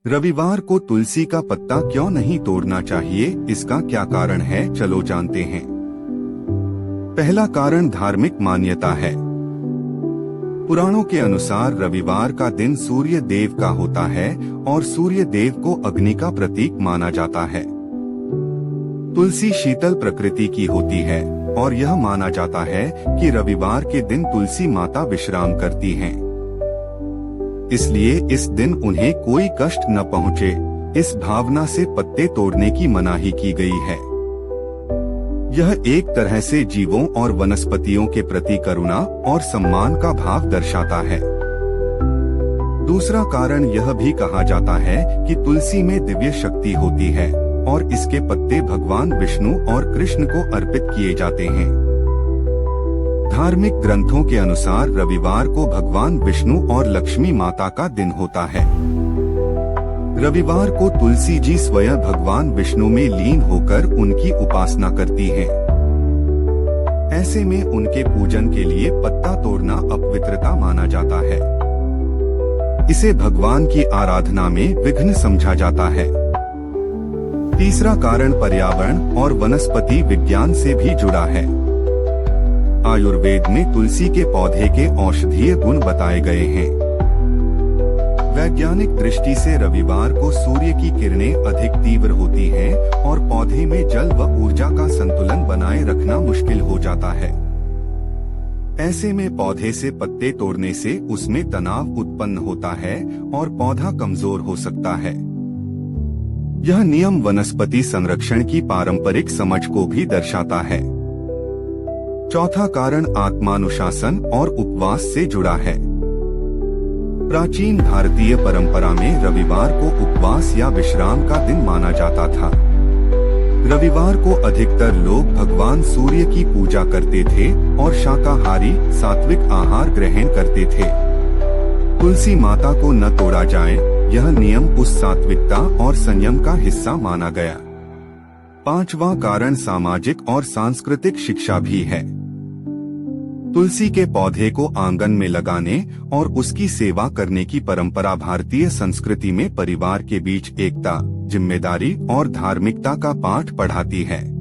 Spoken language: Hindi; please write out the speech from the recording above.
रविवार को तुलसी का पत्ता क्यों नहीं तोड़ना चाहिए, इसका क्या कारण है, चलो जानते हैं। पहला कारण धार्मिक मान्यता है। पुराणों के अनुसार रविवार का दिन सूर्य देव का होता है और सूर्य देव को अग्नि का प्रतीक माना जाता है। तुलसी शीतल प्रकृति की होती है और यह माना जाता है कि रविवार के दिन तुलसी माता विश्राम करती हैं। इसलिए इस दिन उन्हें कोई कष्ट न पहुँचे, इस भावना से पत्ते तोड़ने की मनाही की गई है। यह एक तरह से जीवों और वनस्पतियों के प्रति करुणा और सम्मान का भाव दर्शाता है। दूसरा कारण यह भी कहा जाता है कि तुलसी में दिव्य शक्ति होती है और इसके पत्ते भगवान विष्णु और कृष्ण को अर्पित किए जाते हैं। धार्मिक ग्रंथों के अनुसार रविवार को भगवान विष्णु और लक्ष्मी माता का दिन होता है। रविवार को तुलसी जी स्वयं भगवान विष्णु में लीन होकर उनकी उपासना करती हैं। ऐसे में उनके पूजन के लिए पत्ता तोड़ना अपवित्रता माना जाता है। इसे भगवान की आराधना में विघ्न समझा जाता है। तीसरा कारण पर्यावरण और वनस्पति विज्ञान से भी जुड़ा है। आयुर्वेद में तुलसी के पौधे के औषधीय गुण बताए गए हैं। वैज्ञानिक दृष्टि से रविवार को सूर्य की किरणें अधिक तीव्र होती हैं और पौधे में जल व ऊर्जा का संतुलन बनाए रखना मुश्किल हो जाता है। ऐसे में पौधे से पत्ते तोड़ने से उसमें तनाव उत्पन्न होता है और पौधा कमजोर हो सकता है। यह नियम वनस्पति संरक्षण की पारंपरिक समझ को भी दर्शाता है। चौथा कारण आत्मानुशासन और उपवास से जुड़ा है। प्राचीन भारतीय परंपरा में रविवार को उपवास या विश्राम का दिन माना जाता था। रविवार को अधिकतर लोग भगवान सूर्य की पूजा करते थे और शाकाहारी सात्विक आहार ग्रहण करते थे। तुलसी माता को न तोड़ा जाए, यह नियम उस सात्विकता और संयम का हिस्सा माना गया। पांचवा कारण सामाजिक और सांस्कृतिक शिक्षा भी है। तुलसी के पौधे को आंगन में लगाने और उसकी सेवा करने की परंपरा भारतीय संस्कृति में परिवार के बीच एकता, जिम्मेदारी और धार्मिकता का पाठ पढ़ाती है।